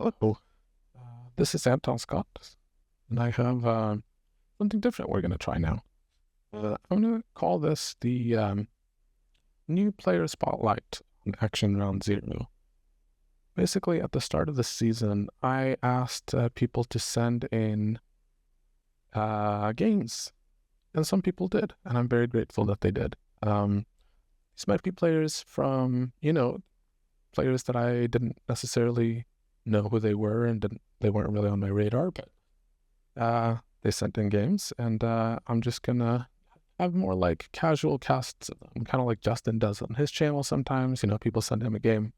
Hello, this is Anton Skott, and I have something different we're going to try now. I'm going to call this the New Player Spotlight on Action Round Zero. Basically, at the start of the season, I asked people to send in games, and some people did, and I'm very grateful that they did. These might be players from, players that I didn't necessarily know who they were, and they weren't really on my radar, but they sent in games, and I'm just gonna have more like casual casts of them, kind of like Justin does on his channel sometimes. People send him a game.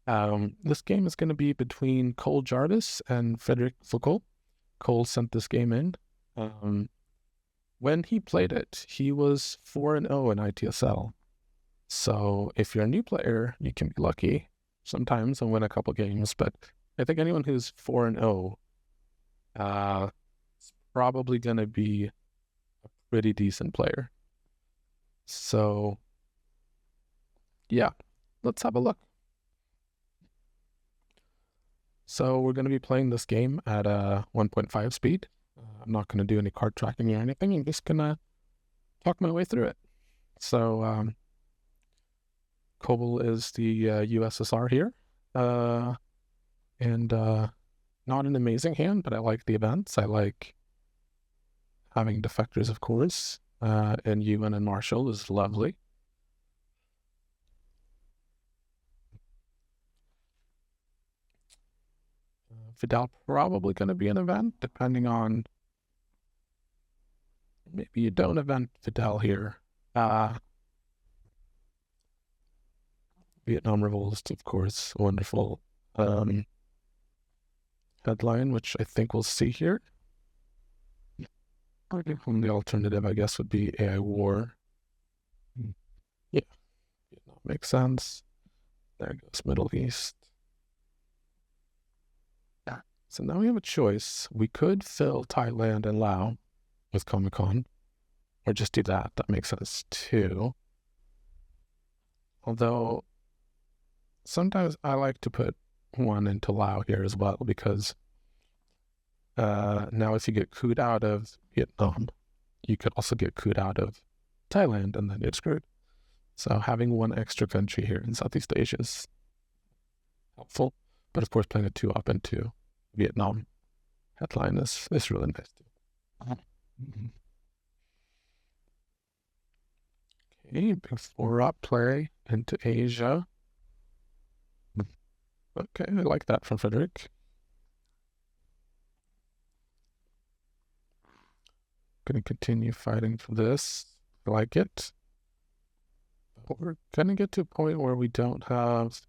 This game is going to be between Cole Jarvis and Frederic Foucault. Cole sent this game in. When he played it, he was 4-0 in ITSL. So if you're a new player, you can be lucky sometimes and win a couple games. But I think anyone who's 4-0 is probably going to be a pretty decent player. So yeah, let's have a look. So we're going to be playing this game at 1.5 speed. I'm not going to do any card tracking or anything. I'm just going to talk my way through it. So Cole is the USSR here. And not an amazing hand, but I like the events. I like having defectors, of course. And Ewan and Marshall is lovely. Fidel probably going to be an event, depending on... Maybe you don't event Fidel here. Vietnam Revolt, of course, wonderful headline, which I think we'll see here. The alternative, I guess, would be AI War. Yeah, Vietnam makes sense. There goes Middle East. So now we have a choice. We could fill Thailand and Laos with Comic-Con, or just do that. That makes sense too. Although sometimes I like to put one into Laos here as well, because now if you get cooed out of Vietnam, you could also get cooed out of Thailand, and then you're screwed. So having one extra country here in Southeast Asia is helpful. But of course, playing a 2-up into Vietnam headline is really nice too. Okay, big 4-up play into Asia. Okay, I like that from Frederic. Gonna continue fighting for this. I like it. But we're gonna get to a point where we don't have...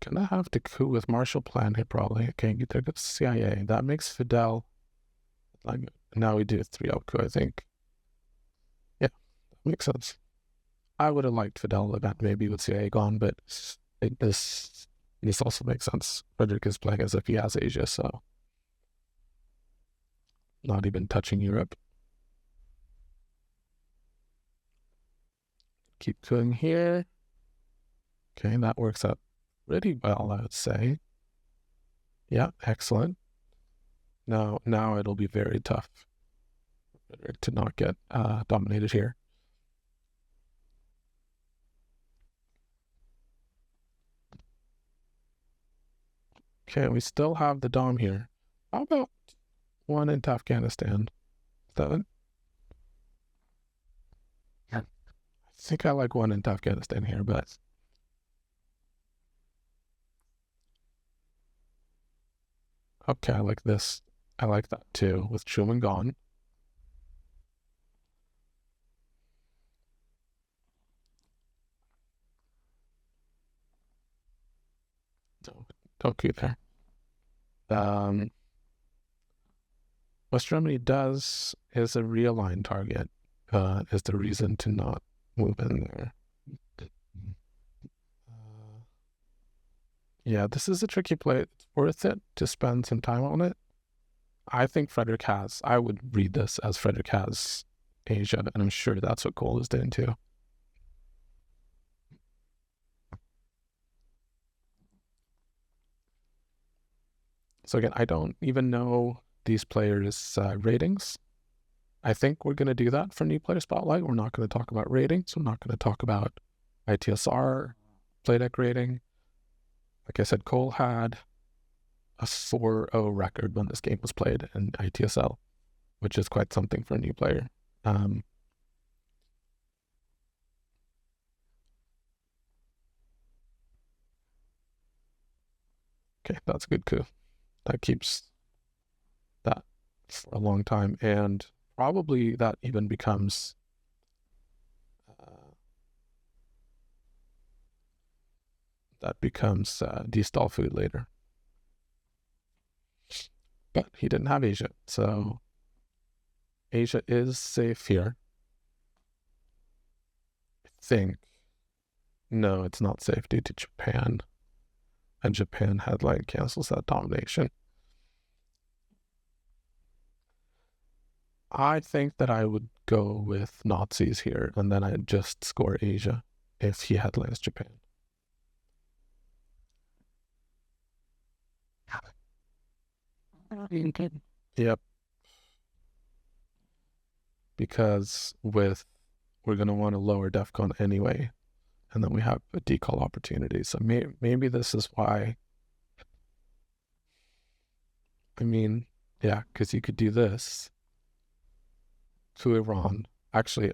Gonna have to coup with Marshall Plan here probably. Okay, there goes CIA. That makes Fidel... Like, now we do a 3-up coup, I think. Yeah, that makes sense. I would have liked Fidel event maybe with CIA gone, but this also makes sense. Frederic is playing as if he has Asia, so not even touching Europe. Keep going here. Okay, that works out pretty well, I would say. Yeah, excellent. Now it'll be very tough for Frederic to not get dominated here. Okay, we still have the Dom here. How about one into Afghanistan? I think I like one into Afghanistan here, but... Okay, I like this. I like that too, with Truman gone. Don't queue there. West Germany is a realign target, is the reason to not move in there. Yeah, this is a tricky play. It's worth it to spend some time on it. I think Frederic has... I would read this as Frederic has Asia, and I'm sure that's what Cole is doing too. So again, I don't even know these players' ratings. I think we're going to do that for New Player Spotlight. We're not going to talk about ratings. We're not going to talk about ITSR, playdeck rating. Like I said, Cole had a 4-0 record when this game was played in ITSL, which is quite something for a new player. Okay, that's a good coup. That keeps that for a long time, and probably that even becomes de-stall food later. But he didn't have Asia, so Asia is safe here. think, no, it's not safe due to Japan. And Japan headline cancels that domination. I think that I would go with Nazis here, and then I'd just score Asia if he headlines Japan. Yep. Because we're going to want to lower DEFCON anyway, and then we have a decall opportunity. So maybe this is why. I mean, yeah, because you could do this to Iran. Actually,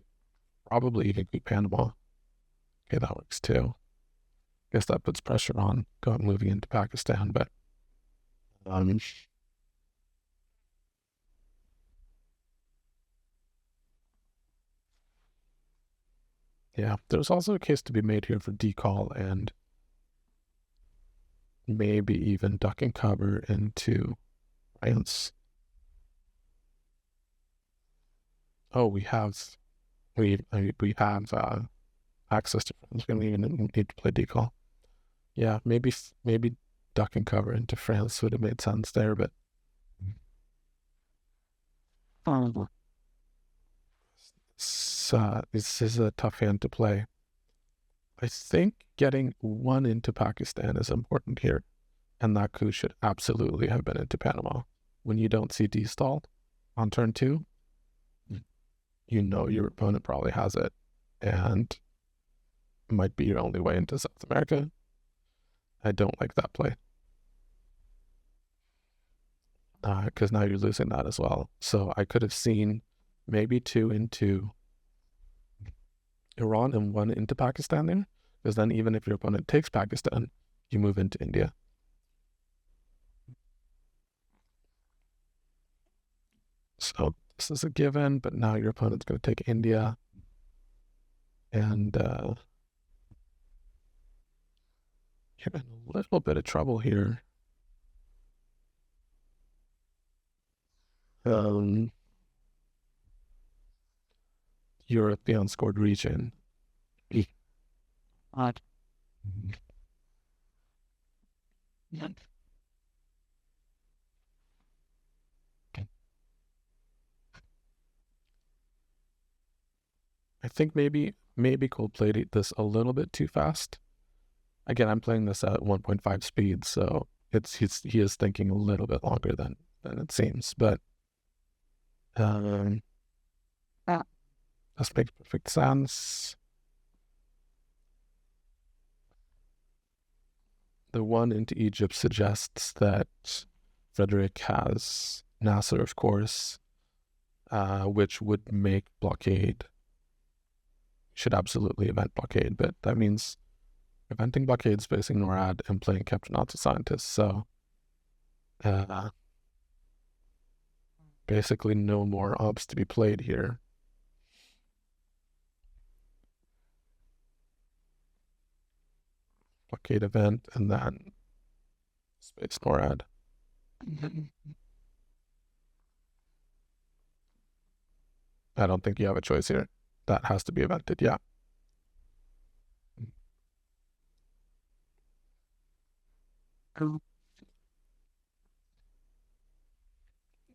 probably even to Panama. Okay, that works too. Guess that puts pressure on moving into Pakistan, but yeah, there's also a case to be made here for decall and maybe even duck and cover into France. Oh, we have access to France. We don't even need to play decall. Yeah, maybe duck and cover into France would have made sense there, but this is a tough hand to play. I think getting one into Pakistan is important here, and that coup should absolutely have been into Panama. When you don't see D-stalled on turn 2, you know your opponent probably has it, and might be your only way into South America. I don't like that play. Because now you're losing that as well. So I could have seen maybe 2 into Iran and 1 into Pakistan there, because then even if your opponent takes Pakistan, you move into India. So this is a given, but now your opponent's going to take India, and you're in a little bit of trouble here. Europe, the unscored region. Odd. I think maybe Cole played this a little bit too fast. Again, I'm playing this at 1.5 speed, so he is thinking a little bit longer than it seems. But this makes perfect sense. The 1 into Egypt suggests that Frederic has Nasser, of course, which would make blockade. Should absolutely event blockade, but that means preventing blockades facing NORAD and playing Captain Nazi scientists. So basically no more ops to be played here. Blockade event and then space NORAD. I don't think you have a choice here. That has to be evented, yeah.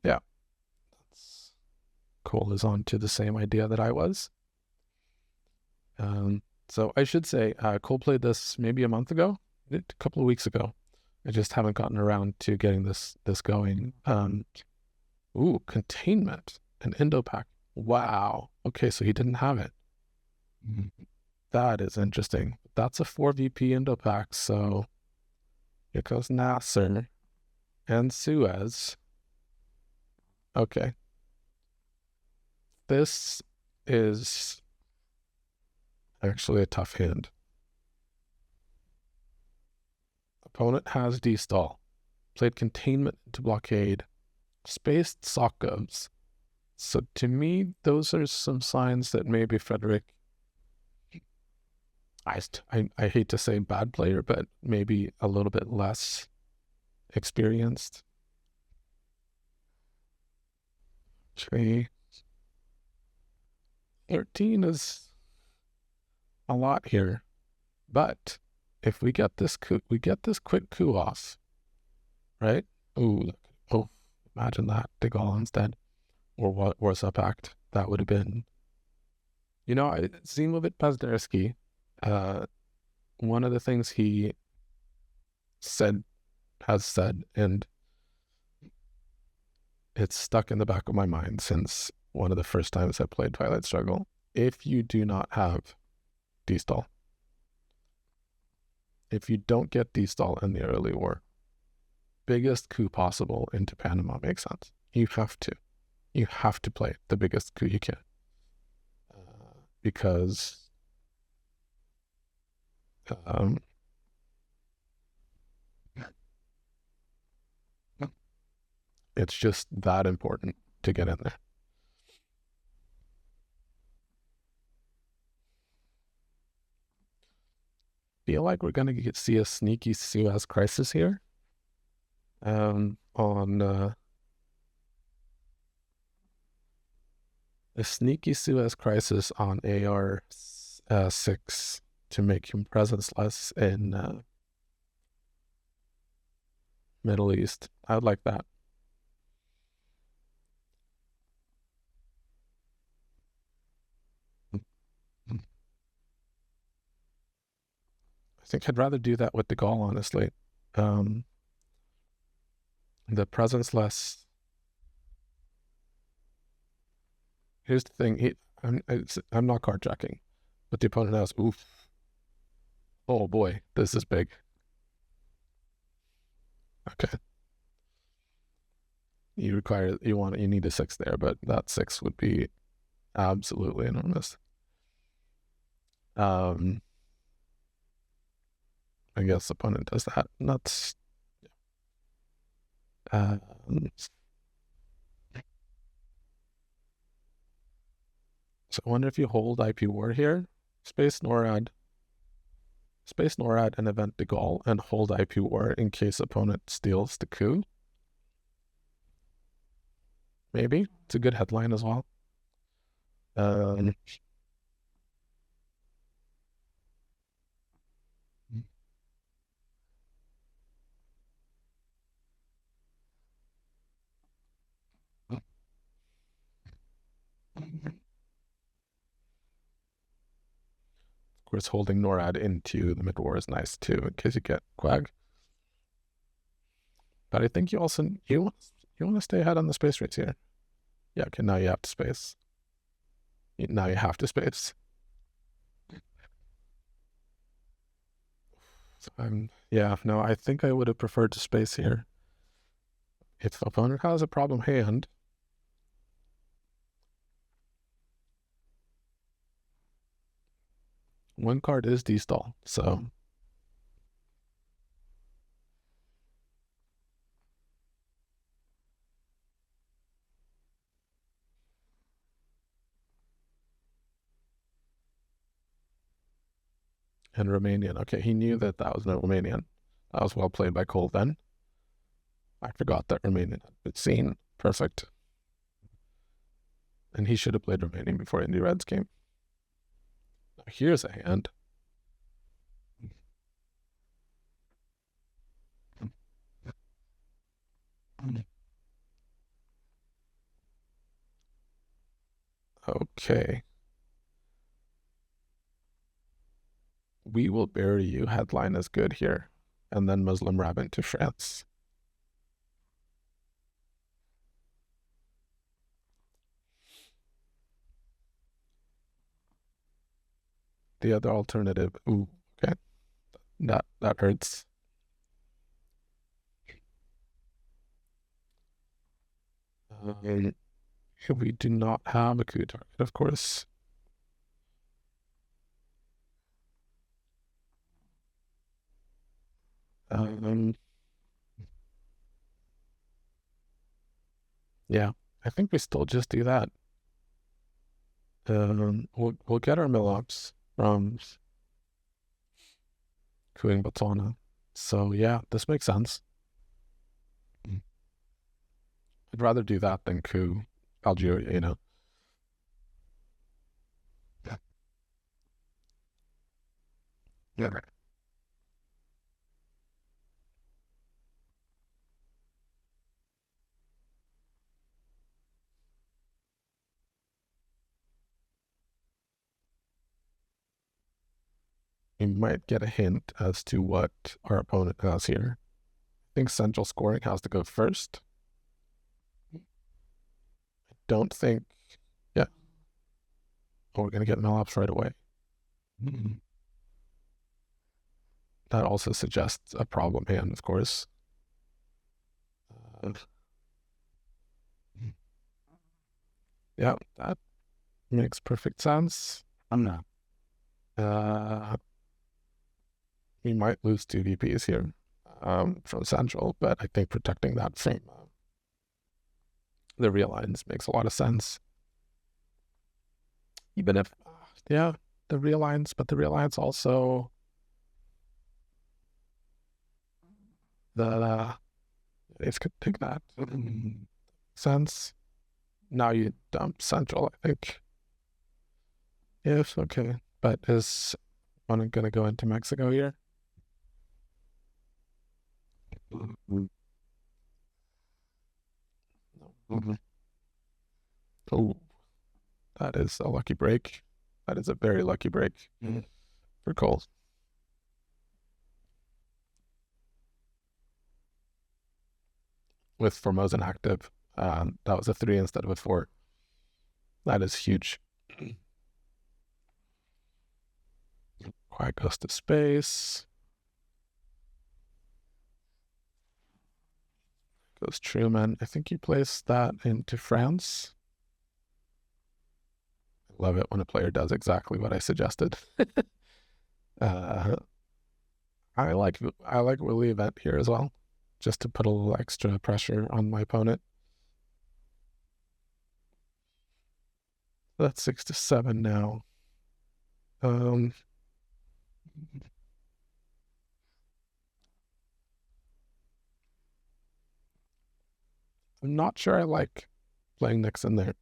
Yeah. Cole is on to the same idea that I was. So I should say, Cole played this maybe a month ago, a couple of weeks ago. I just haven't gotten around to getting this going. Ooh, containment and Indo-Pac. Wow. Okay, so he didn't have it. That is interesting. That's a 4 VP Indo-Pac, so here goes Nasser and Suez. Okay. This is actually a tough hand. Opponent has D-stall. Played containment into blockade. Spaced Sockos. So to me, those are some signs that maybe Frederic, I hate to say bad player, but maybe a little bit less experienced. Okay. 13 is a lot here. But if we get this quick coup off, right? Ooh, oh, imagine that. De Gaulle instead. Or what Warsaw Pact. That would have been, Zimovit Pazderski, one of the things he has said, and it's stuck in the back of my mind since one of the first times I played Twilight Struggle. If you do not have D-stall, if you don't get D-stall in the early war, biggest coup possible into Panama makes sense. You have to play the biggest coup you can, because it's just that important to get in there. Feel like we're going to see a sneaky Suez crisis here on a sneaky Suez crisis on AR6 to make him presence-less in Middle East. I would like that. I think I'd rather do that with De Gaulle, honestly. The presence-less. Here's the thing. I'm not carjacking, but the opponent has, oof. Oh boy, this is big. Okay. You need a 6 there, but that 6 would be absolutely enormous. I guess the opponent does that. Nuts. So I wonder if you hold IP War here, space NORAD, and event De Gaulle, and hold IP War in case opponent steals the coup. Maybe. It's a good headline as well. Of course, holding NORAD into the mid-war is nice too, in case you get Quag. But I think you want to stay ahead on the space rates here. Yeah, okay, now you have to space. Now you have to space. So I think I would have preferred to space here. If the opponent has a problem hand, one card is D-stall, so and Romanian. Okay, he knew that was no Romanian. That was well played by Cole then. I forgot that Romanian had been seen. Perfect. And he should have played Romanian before Indy Reds came. Now here's a hand. Okay. We will bury you. Headline is good here. And then Muslim Rabbit to France. The other alternative. Ooh, okay. That hurts. We do not have a coup target, of course. Yeah, I think we still just do that. We'll get our mill-ups from cooing Botswana. So yeah, this makes sense. I'd rather do that than coup Algeria, Yeah. We might get a hint as to what our opponent has here. I think central scoring has to go first. Don't think, yeah. Oh, we're going to get Melops right away. That also suggests a problem hand, of course. Yeah, that makes perfect sense. I'm not. We might lose 2 VPs here from Central, but I think protecting that from the realigns makes a lot of sense. Even if, yeah, the realigns, but the realigns also the it's could take that sense. Now you dump Central, I think. Yes, okay. But is one gonna go into Mexico here? Oh, that is a lucky break. That is a very lucky break for Cole. With Formosan active, that was a 3 instead of a 4. That is huge. Quiet goes to space. Goes Truman. I think he placed that into France. I love it when a player does exactly what I suggested. I like Willie event here as well, just to put a little extra pressure on my opponent. That's 6 to 7 now. I'm not sure I like playing Nixon there.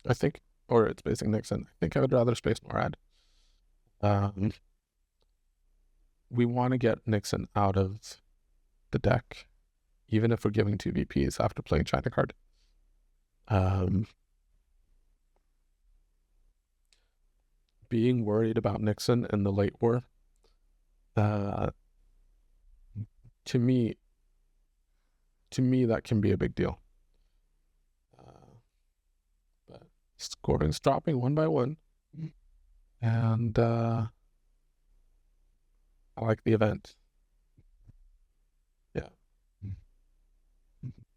I think, or it's basing Nixon. I think I would rather space Morad. We want to get Nixon out of the deck, even if we're giving 2 VPs after playing China card. Being worried about Nixon in the late war, to me, that can be a big deal. But scoring's dropping 1 by 1, and I like the event. Yeah.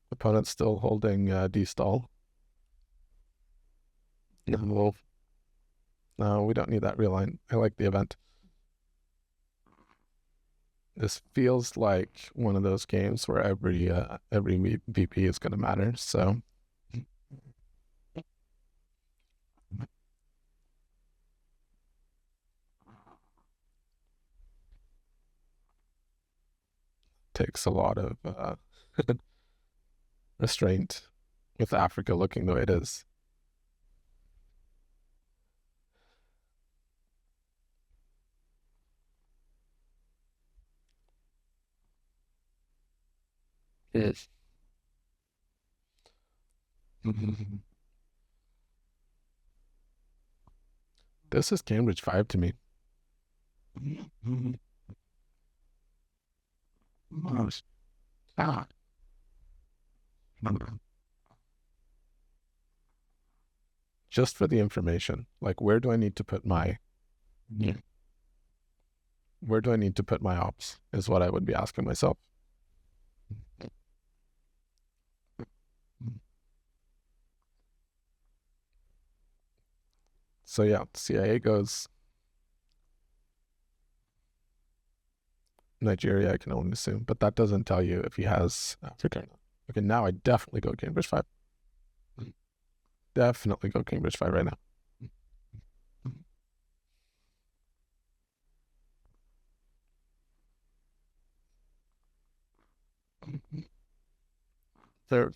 Opponent's still holding D-stall. No, we don't need that reline. I like the event. This feels like one of those games where every VP is going to matter. So takes a lot of restraint with Africa looking the way it is. Yes. This is Cambridge 5 to me. Just for the information, like where do I need to put my ops is what I would be asking myself. So yeah, CIA goes Nigeria, I can only assume, but that doesn't tell you if he has Africa or not. Okay, now I definitely go Cambridge 5. Definitely go Cambridge 5 right now. There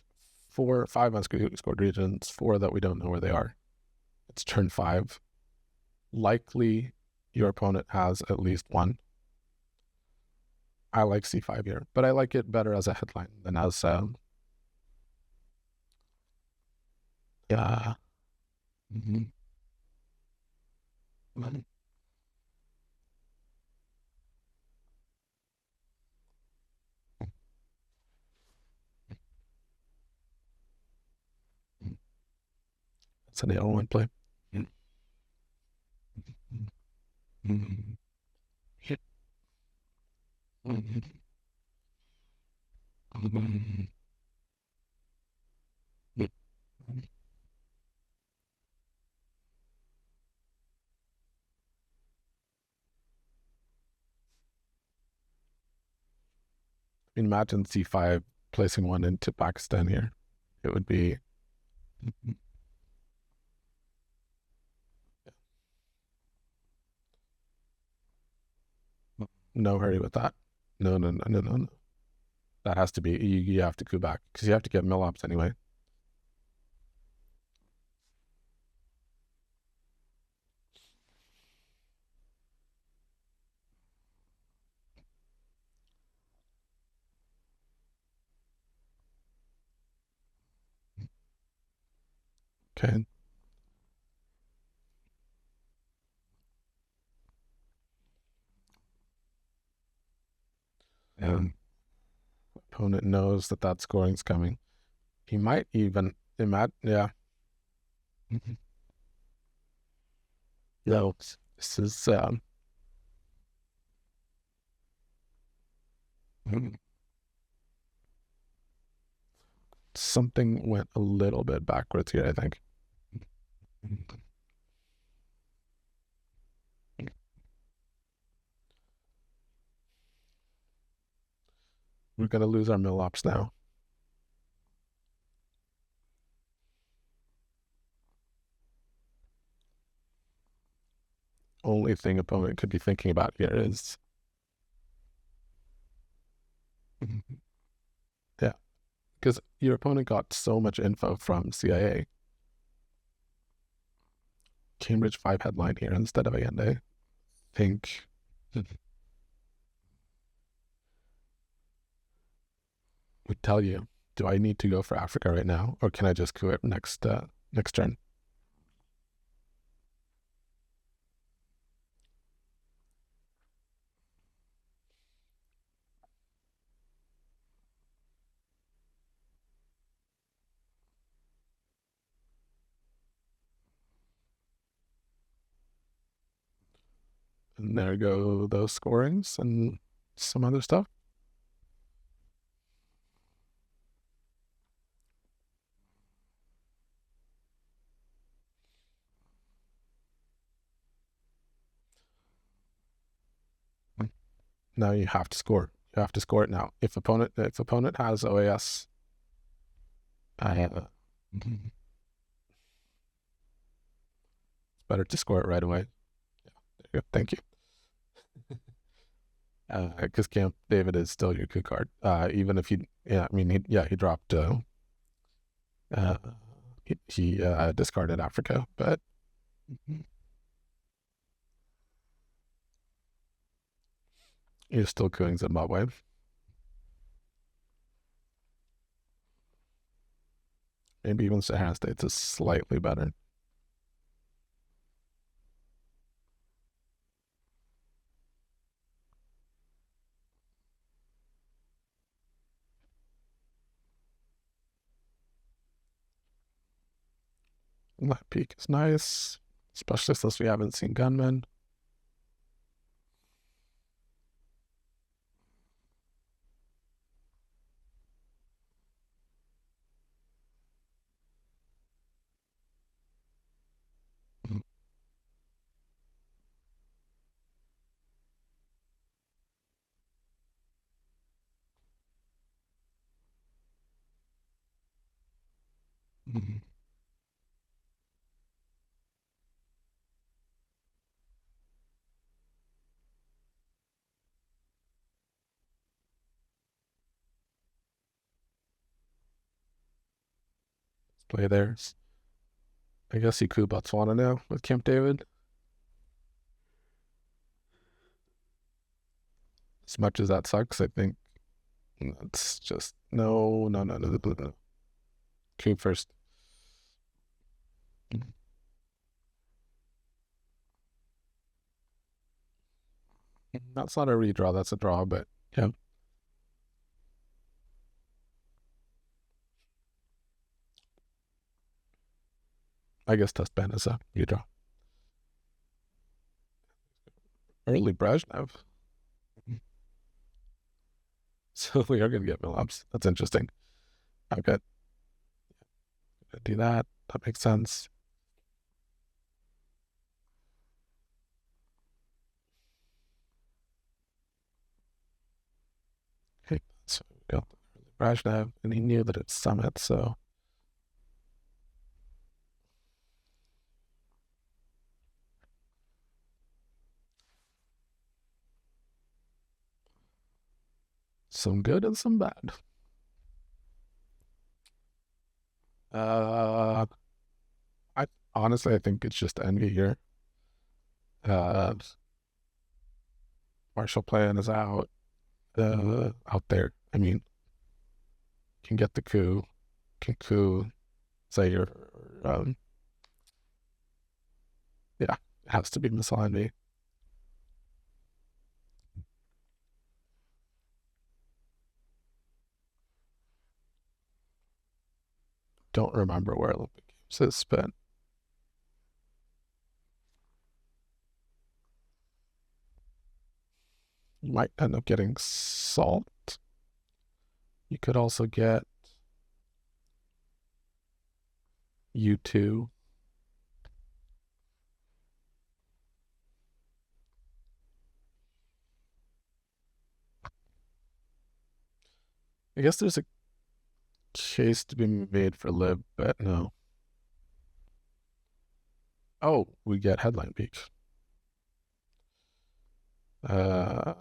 are 5 unscored regions, 4 that we don't know where they are. It's turn 5. Likely your opponent has at least one. I like c5 here, but I like it better as a headline than as yeah. Mm-hmm. It's an L1 play. Imagine c5 placing one into Pakistan here. It would be no hurry with that. No. That has to be, you have to go back because you have to get mill ops anyway. Okay. And opponent knows that that scoring's coming. He might even imagine, yeah. No, this is something went a little bit backwards here, I think. We're gonna lose our mill ops now. Only thing opponent could be thinking about here is yeah, because your opponent got so much info from CIA. Cambridge 5 headline here instead of Allende. Think would tell you, do I need to go for Africa right now, or can I just coup it next turn? And there go those scorings and some other stuff. Now you have to score. You have to score it now. If opponent has OAS, it's better to score it right away. Yeah, there you go. Thank you. Because Camp David is still your coup card. Even if he dropped. He discarded Africa, but he's still cooing Zimbabwe. Maybe even Sahara States is slightly better. That peak is nice, especially since we haven't seen gunmen. Mm-hmm. Let's play theirs. I guess you coup Botswana now with Camp David. As much as that sucks, I think that's just no. Coup first. That's not a redraw, that's a draw, but yeah. I guess test ban is a redraw. Early Brezhnev. So we are gonna get mill-ups. That's interesting. Okay. Do that. That makes sense. Okay, so we got Brezhnev, and he knew that it's Summit, so some good and some bad. Uh, I honestly, I think it's just envy here. Uh, Marshall Plan is out there. I mean, can get the coup, can coup, say you're, yeah, it has to be misaligned me. Don't remember where Olympic Games is, but you might end up getting salt. You could also get U2. I guess there's a case to be made for lib, but no. Oh, we get headline peaks. Uh,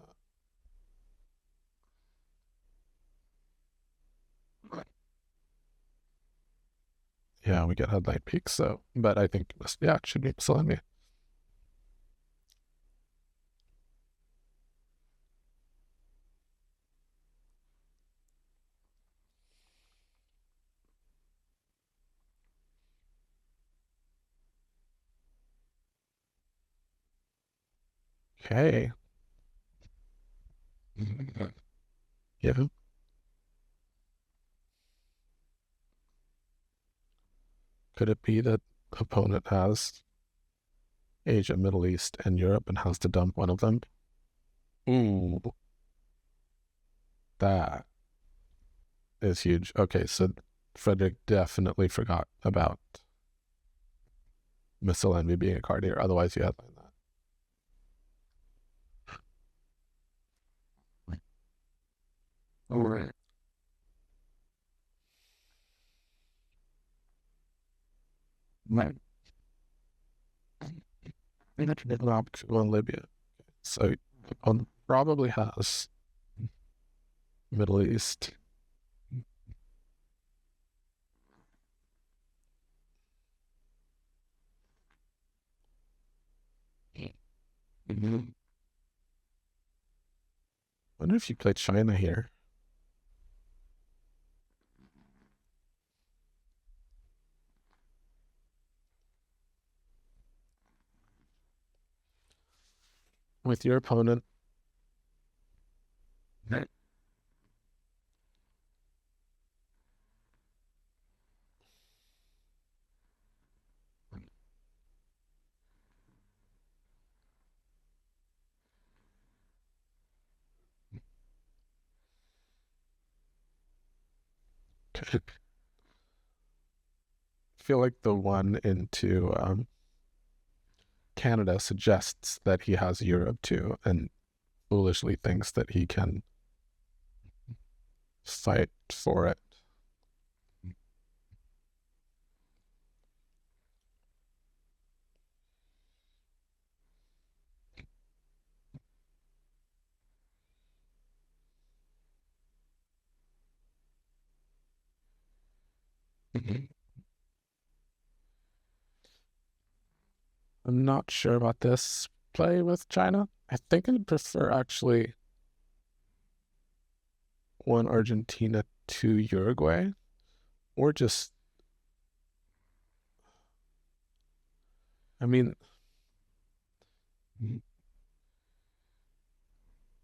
yeah, we get headline peaks. So, but I think yeah, it should be selling me. Okay. Yeah. Could it be that opponent has Asia, Middle East, and Europe and has to dump one of them? Ooh, that is huge. Okay, so Frederic definitely forgot about Missile Envy being a card here. Otherwise, you headline that. All right. Right. On Libya. So on probably has Middle East. Mm-hmm. Wonder if you play China here. With your opponent. Right. I feel like the one into Canada suggests that he has Europe too, and foolishly thinks that he can fight for it. Mm-hmm. I'm not sure about this play with China. I think I'd prefer actually 1 Argentina, 2 Uruguay, or just, I mean,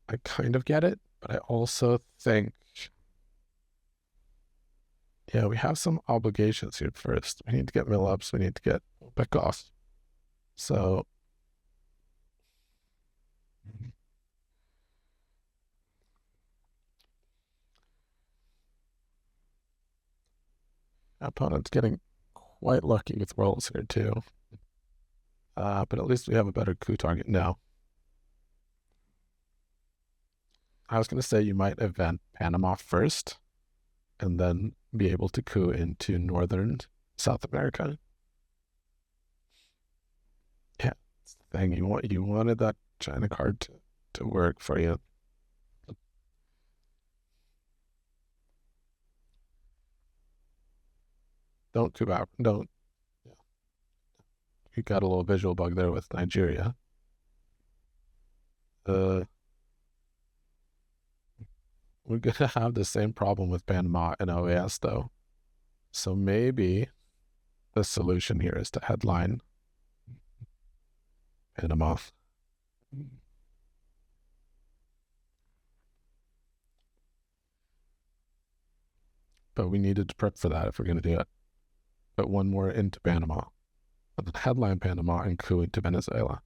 I kind of get it, but I also think, yeah, we have some obligations here first. We need to get mill ups, we need to get back off. So opponent's getting quite lucky with rolls here too. But at least we have a better coup target now. I was going to say you might event Panama first and then be able to coup into northern South America. Yeah, it's the thing. You wanted that China card to work for you. Don't coup out. Don't. Yeah. You got a little visual bug there with Nigeria. We're gonna have the same problem with Panama and OAS though. So maybe the solution here is to headline Panama. But we needed to prep for that if we're going to do it. But one more into Panama, and then headline Panama and coup into Venezuela.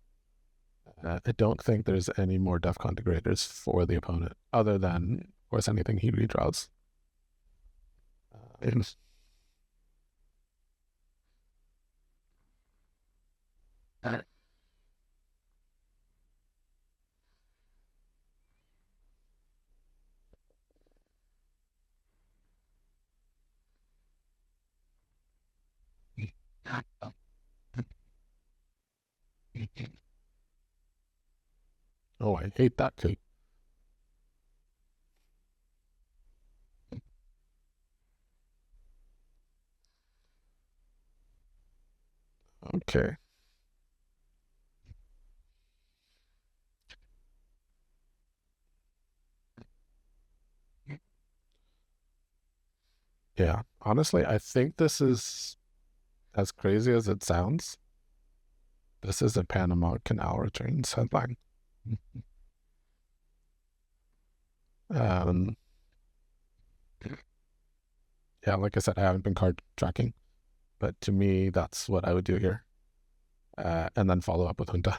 I don't think there's any more DEFCON degraders for the opponent, other than, of course, anything he redraws. Oh, I hate that coup. Okay. Yeah, honestly, I think this is, as crazy as it sounds, this is a Panama Canal returns headline. Yeah, like I said, I haven't been card tracking, but to me, that's what I would do here. And then follow up with Junta.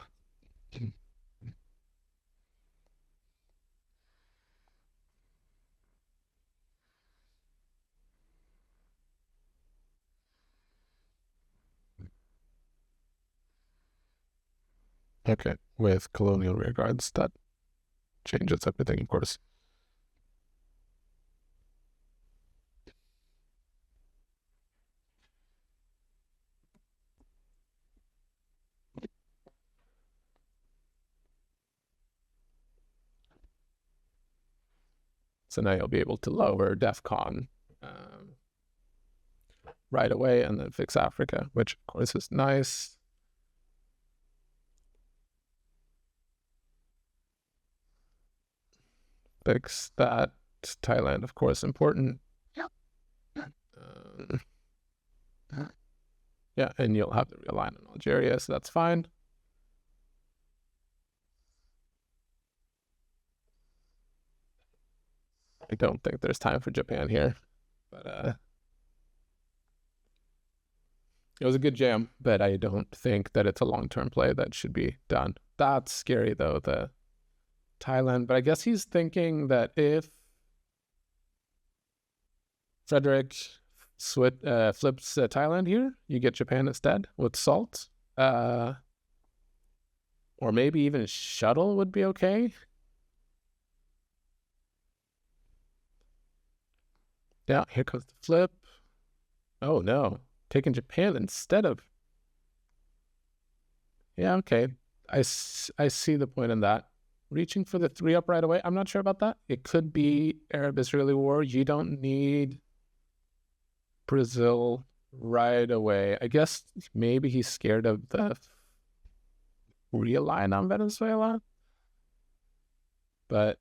Okay, with colonial rearguards, that changes everything, of course. So now you'll be able to lower DEFCON right away and then fix Africa, which of course is nice. Fix that. Thailand, of course, important. Yeah, and you'll have to realign on Algeria, so that's fine. I don't think there's time for Japan here, but it was a good jam, but I don't think that it's a long-term play that should be done. That's scary though, the Thailand, but I guess he's thinking that if Frederic flips Thailand here, you get Japan instead with salt. Or maybe even shuttle would be okay. Yeah, here comes the flip. Oh no, taking Japan instead of. Yeah, okay. I see the point in that. Reaching for the 3-up right away. I'm not sure about that. It could be Arab-Israeli war. You don't need Brazil right away. I guess maybe he's scared of the realign on Venezuela. But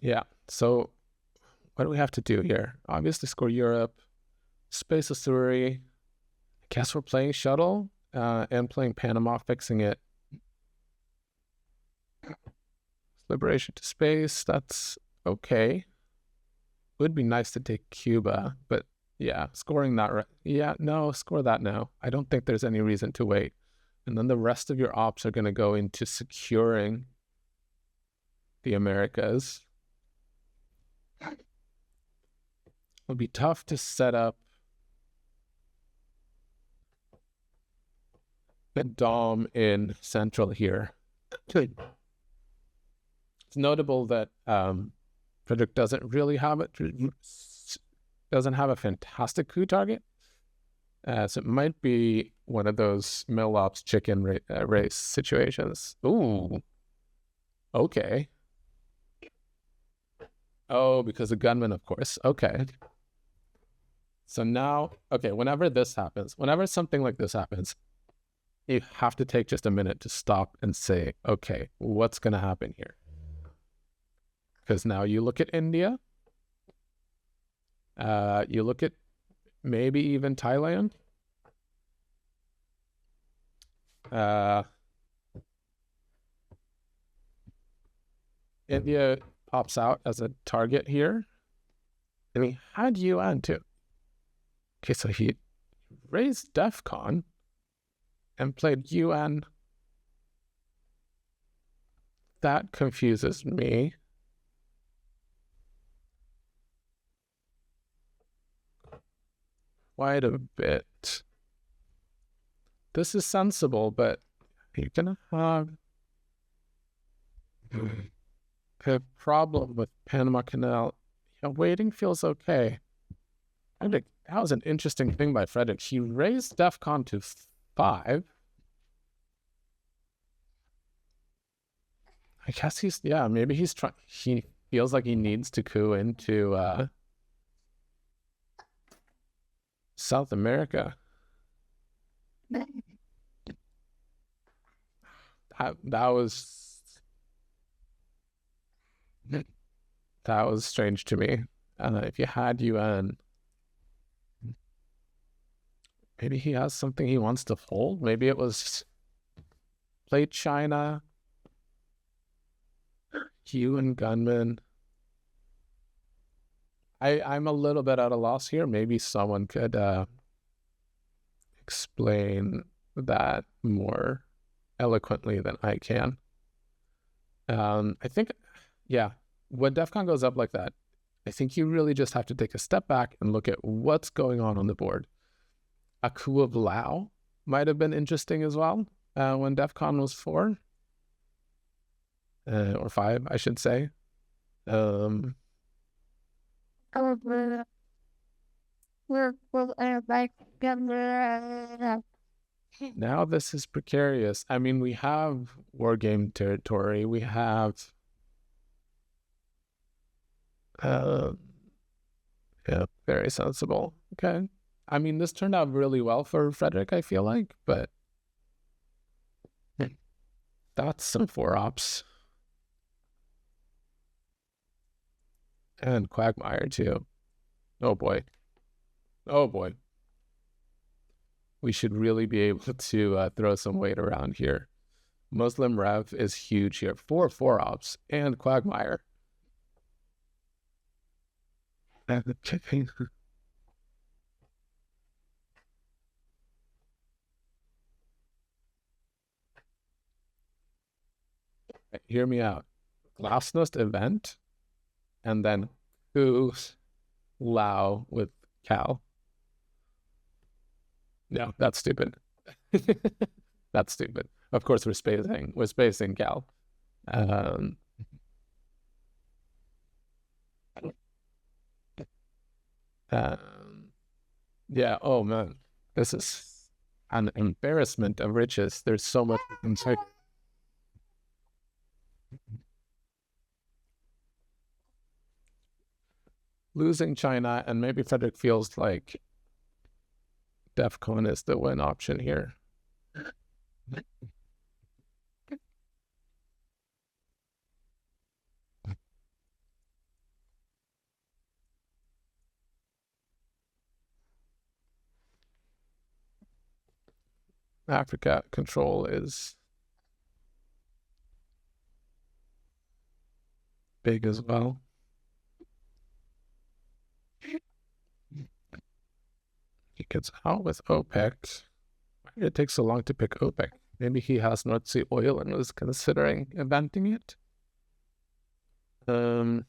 Yeah. So what do we have to do here? Obviously score Europe, Space Authority. I guess we're playing Shuttle and playing Panama, fixing it. Liberation to space, that's okay. Would be nice to take Cuba, but yeah, scoring that. Yeah, no, score that now. I don't think there's any reason to wait. And then the rest of your ops are going to go into securing the Americas. It'll be tough to set up the Dom in Central here. It's notable that Frederic doesn't really have doesn't have a fantastic coup target. So it might be one of those mill ops chicken race situations. Ooh, okay. Oh, because of gunmen, of course. Okay. So now, okay, whenever this happens, whenever something like this happens, you have to take just a minute to stop and say, okay, what's going to happen here? Because now you look at India, you look at maybe even Thailand. India pops out as a target here. And he had UN too. Okay, so he raised DEFCON and played UN. That confuses me. Quite a bit. This is sensible, but you're gonna have a problem with Panama Canal. Yeah, waiting feels okay. And that was an interesting thing by Frederic. He raised DEFCON to 5. I guess maybe he's trying. He feels like he needs to coup into South America. That was strange to me. If you had UN, maybe he has something he wants to hold. Maybe it was play China, UN gunmen. I'm a little bit at a loss here. Maybe someone could explain that more eloquently than I can. I think, yeah, when DEFCON goes up like that, I think you really just have to take a step back and look at what's going on the board. A coup of Lao might have been interesting as well when DEFCON was 4 or 5, I should say. Now this is precarious. I mean, we have war game territory. We have yeah, very sensible. Okay. I mean, this turned out really well for Frederic, I feel like, but that's some 4 ops. And Quagmire too. Oh boy. Oh boy. We should really be able to throw some weight around here. Muslim Rev is huge here. 4 ops and Quagmire. Hear me out. Glasnost event, and then coup Lao with Cal. No, that's stupid. That's stupid. Of course, we're spacing Cal. Yeah. Oh man, this is an embarrassment of riches. There's so much we can say. Losing China, and maybe Frederic feels like DEFCON is the win option here. Africa control is big as well. He gets out with OPEC. Why did it take so long to pick OPEC? Maybe he has North Sea oil and was considering inventing it. Now,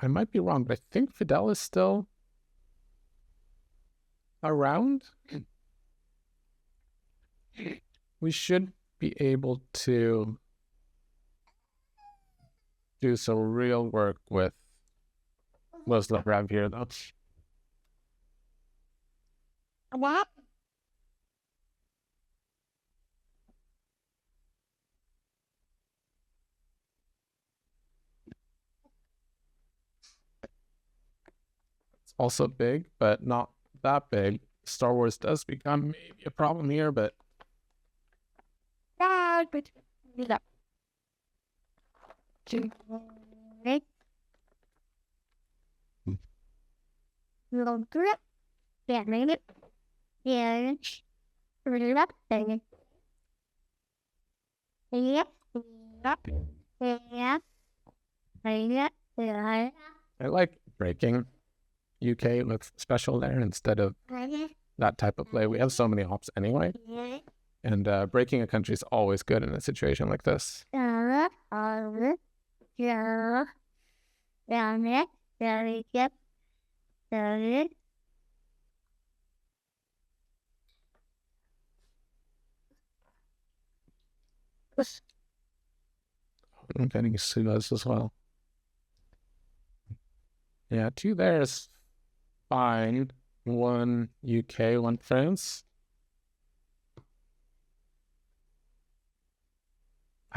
I might be wrong, but I think Fidel is still around. We should be able to do some real work with Muslim around here, though. What? It's also big, but not that big. Star Wars does become maybe a problem here, but I like breaking UK with special there instead of that type of play. We have so many ops anyway. And breaking a country is always good in a situation like this. I'm getting Suez as well. Yeah, 2 there is fine. 1 UK, 1 France.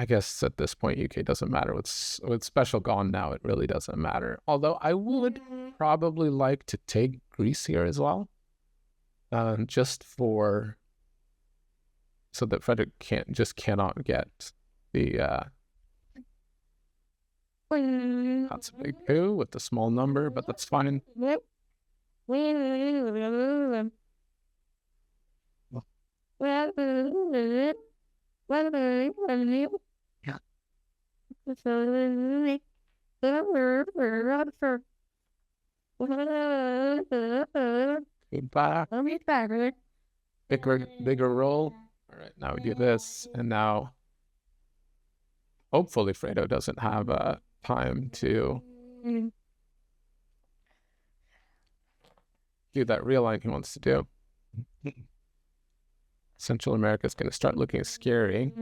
I guess at this point, UK doesn't matter. With special gone now, it really doesn't matter. Although I would probably like to take Greece here as well. Just so that Frederic cannot get the that's a big coup with the small number, but that's fine. Feedback. Bigger roll. All right, now we do this, and now hopefully Fredo doesn't have time to do that realign he wants to do. Central America is going to start looking scary.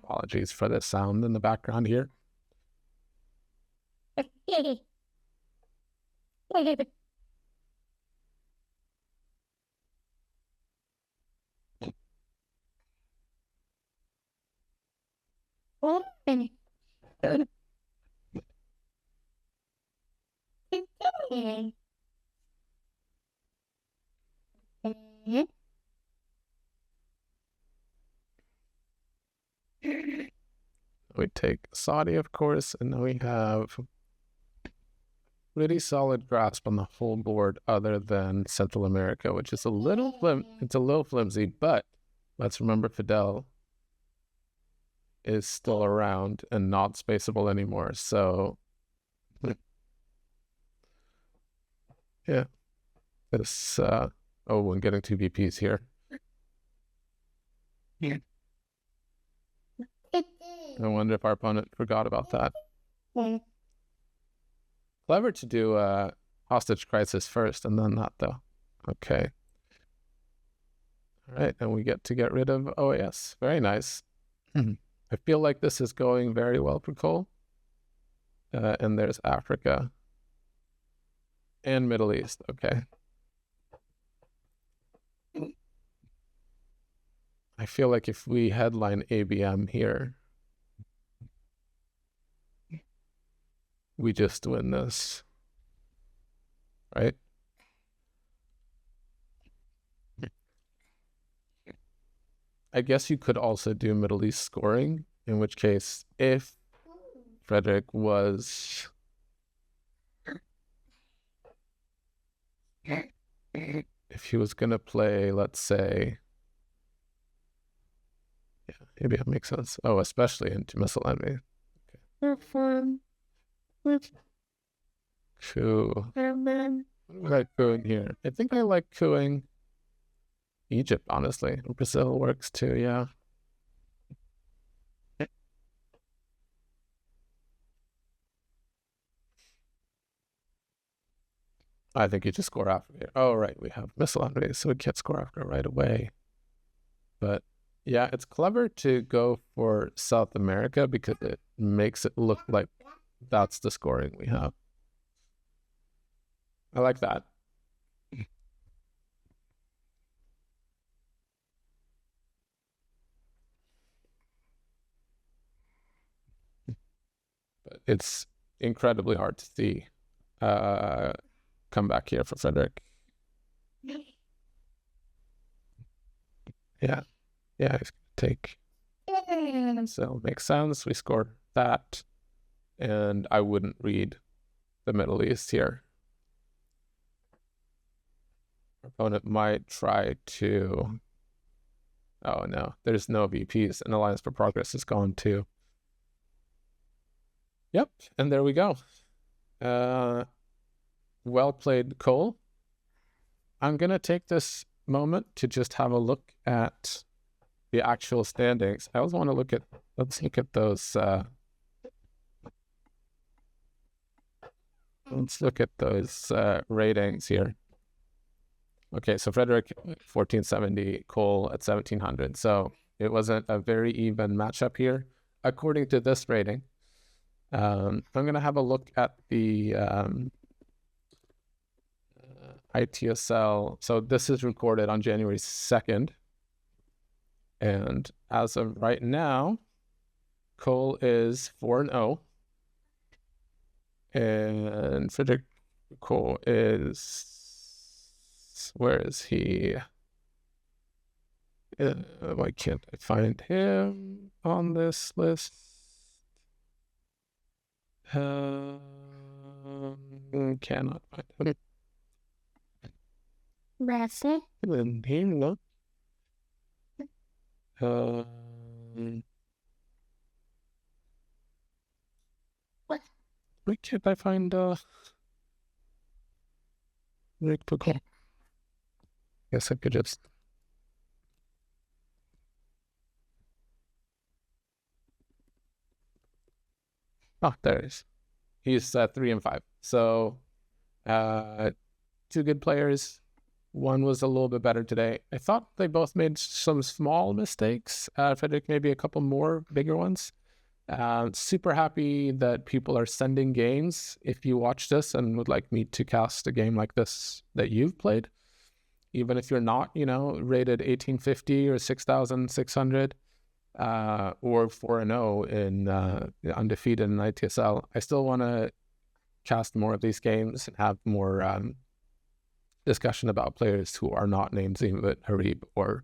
Apologies for the sound in the background here. We take Saudi, of course, and then we have pretty solid grasp on the whole board other than Central America, which is a little flimsy, but let's remember Fidel is still around and not spaceable anymore, so yeah. This I'm getting 2 VPs here. Yeah. I wonder if our opponent forgot about that. Clever to do a hostage crisis first and then that, though. Okay. All right, and we get to get rid of OAS. Very nice. I feel like this is going very well for Cole. And there's Africa. And Middle East. Okay. I feel like if we headline ABM here, we just win this, right? I guess you could also do Middle East scoring, in which case, if Frederic was... if he was going to play, let's say... yeah, maybe that makes sense. Oh, especially into miscellany. Okay. Coup. What do I like cooing here? I think I like cooing Egypt, honestly. Brazil works too, yeah. I think you just score after it. Oh, right. We have miscellany, so we can't score after right away. But yeah, it's clever to go for South America because it makes it look like that's the scoring we have. I like that. But it's incredibly hard to see come back here for Frederic. Yeah. Yeah, he's gonna take. So it makes sense. We scored that. And I wouldn't read the Middle East here. Our opponent might try to... oh no, there's no VPs, and Alliance for Progress is gone too. Yep, and there we go. Well played, Cole. I'm gonna take this moment to just have a look at the actual standings. I always want to look at... let's look at those... let's look at those ratings here. Okay, so Frederic 1470, Cole at 1700. So it wasn't a very even matchup here, according to this rating. I'm going to have a look at the ITSL. So this is recorded on January 2nd. And as of right now, Cole is 4-0. And Frederic Foucault is... where is he? Why can't I find him on this list? Cannot find him. That's it. And here, look. What? Why can't I find Frederic Foucault? Guess I could just... oh, there he is. He's 3-5. So, two good players. One was a little bit better today. I thought they both made some small mistakes. Frederic, maybe a couple more bigger ones. Super happy that people are sending games. If you watch this and would like me to cast a game like this that you've played, even if you're not, rated 1850 or 6,600, or 4-0 in undefeated in ITSL, I still want to cast more of these games and have more discussion about players who are not named Zimvet, Harib, or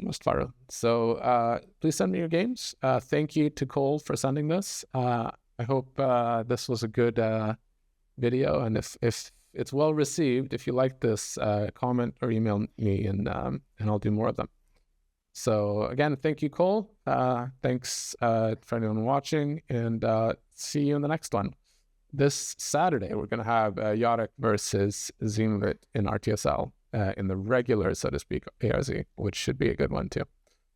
Mustfaro. So please send me your games. Thank you to Cole for sending this. I hope this was a good video, and if it's well received, if you like this, comment or email me, and I'll do more of them. So again, thank you, Cole. Thanks for anyone watching, and see you in the next one. This Saturday, we're going to have Yarek versus Zimvet in RTSL in the regular, so to speak, ARZ, which should be a good one too.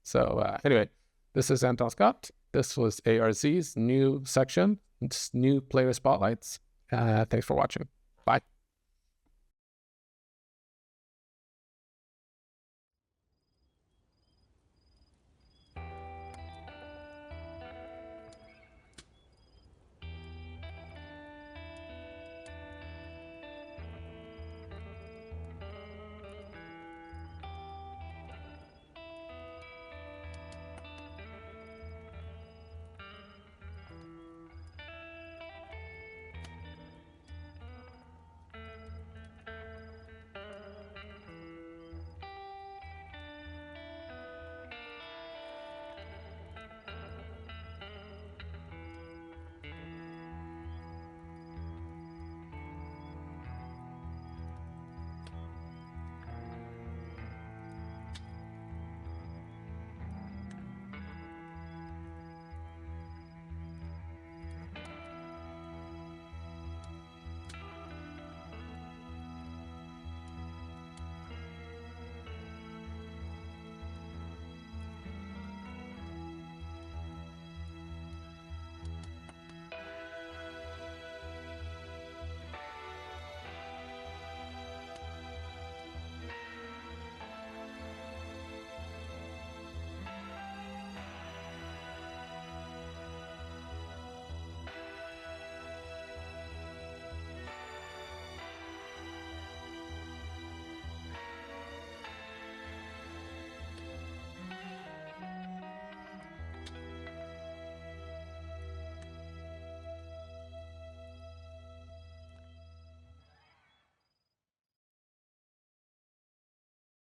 So anyway, this is Anton Skott. This was ARZ's new section. It's new player spotlights. Thanks for watching. Bye.